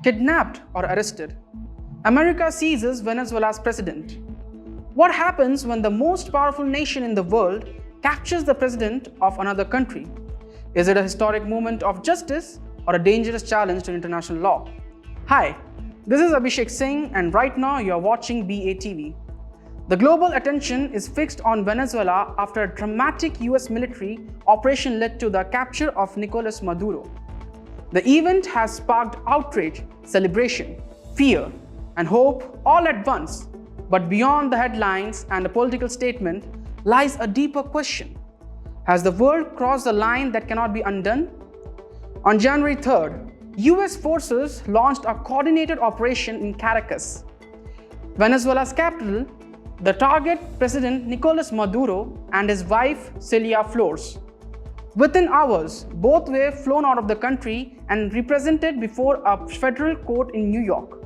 kidnapped or arrested. America seizes Venezuela's president. What happens when the most powerful nation in the world captures the president of another country? Is it a historic moment of justice or a dangerous challenge to international law? Hi, this is Abhishek Singh, and right now you are watching BATV. The global attention is fixed on Venezuela after a dramatic US military operation led to the capture of Nicolas Maduro. The event has sparked outrage, celebration, fear, and hope all at once. But beyond the headlines and the political statement lies a deeper question. Has the world crossed a line that cannot be undone? On January 3rd, US forces launched a coordinated operation in Caracas, Venezuela's capital. The target, President Nicolas Maduro and his wife Celia Flores. Within hours, both were flown out of the country and represented before a federal court in New York.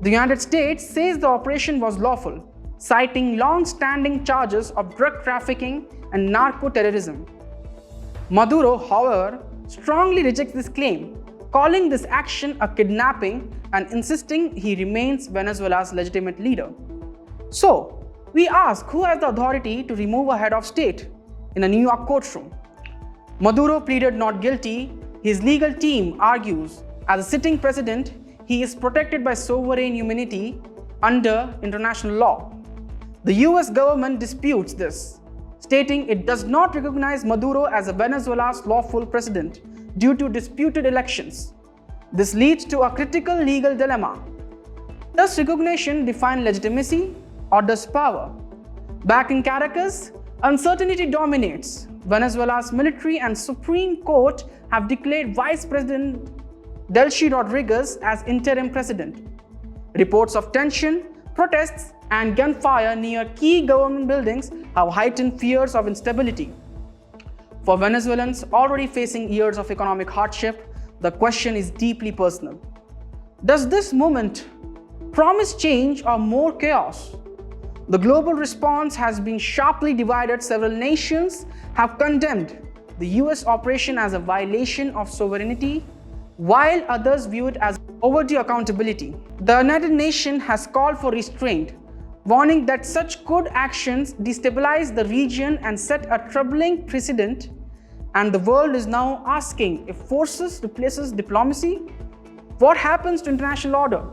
The United States says the operation was lawful, citing long-standing charges of drug trafficking and narco-terrorism. Maduro, however, strongly rejects this claim, calling this action a kidnapping and insisting he remains Venezuela's legitimate leader. So, we ask, who has the authority to remove a head of state in a New York courtroom? Maduro pleaded not guilty. His legal team argues, as a sitting president, he is protected by sovereign immunity under international law. The US government disputes this, stating it does not recognize Maduro as a Venezuela's lawful president due to disputed elections. This leads to a critical legal dilemma. Does recognition define legitimacy? Or does power? Back in Caracas, uncertainty dominates. Venezuela's military and Supreme Court have declared Vice President Delcy Rodríguez as interim president. Reports of tension, protests, and gunfire near key government buildings have heightened fears of instability. For Venezuelans already facing years of economic hardship, the question is deeply personal. Does this moment promise change or more chaos? The global response has been sharply divided. Several nations have condemned the US operation as a violation of sovereignty, while others view it as overdue accountability. The United Nations has called for restraint, warning that such could actions destabilize the region and set a troubling precedent. And the world is now asking, if forces replaces diplomacy, what happens to international order?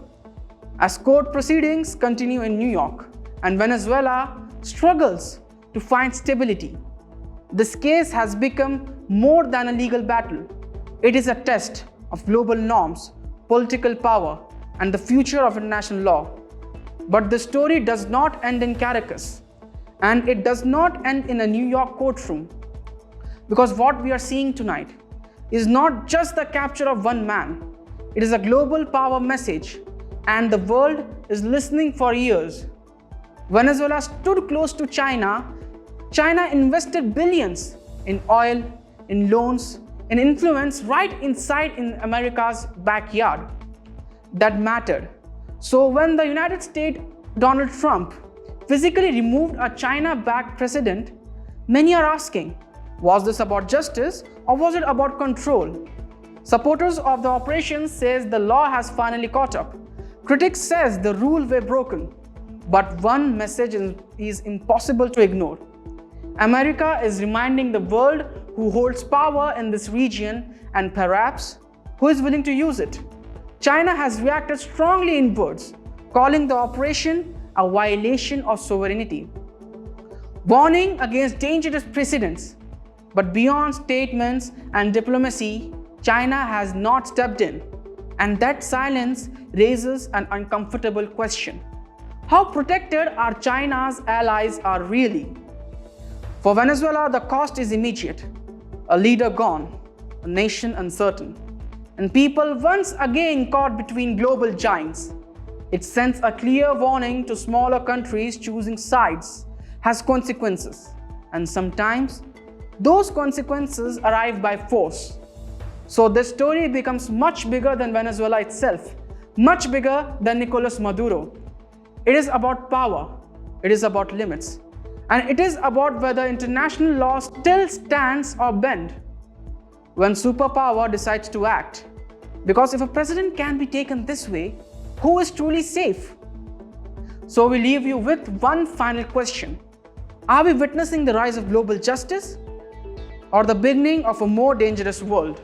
As court proceedings continue in New York, and Venezuela struggles to find stability, this case has become more than a legal battle. It is a test of global norms, political power, and the future of international law. But the story does not end in Caracas, and it does not end in a New York courtroom. Because what we are seeing tonight is not just the capture of one man, it is a global power message, and the world is listening for years. Venezuela stood close to China. China invested billions in oil, in loans, in influence right inside in America's backyard. That mattered. So when the United States, Donald Trump, physically removed a China-backed president, many are asking, was this about justice or was it about control? Supporters of the operation says the law has finally caught up. Critics says the rules were broken. But one message is impossible to ignore. America is reminding the world who holds power in this region and perhaps who is willing to use it. China has reacted strongly in words, calling the operation a violation of sovereignty, warning against dangerous precedents. But beyond statements and diplomacy, China has not stepped in, and that silence raises an uncomfortable question. How protected are China's allies are really? For Venezuela, the cost is immediate. A leader gone, a nation uncertain, and people once again caught between global giants. It sends a clear warning to smaller countries. Choosing sides has consequences, and sometimes those consequences arrive by force. So this story becomes much bigger than Venezuela itself, much bigger than Nicolas Maduro. It is about power, it is about limits, and it is about whether international law still stands or bend. When superpower decides to act, Because if a president can be taken this way, who is truly safe? So we leave you with one final question. Are we witnessing the rise of global justice or the beginning of a more dangerous world?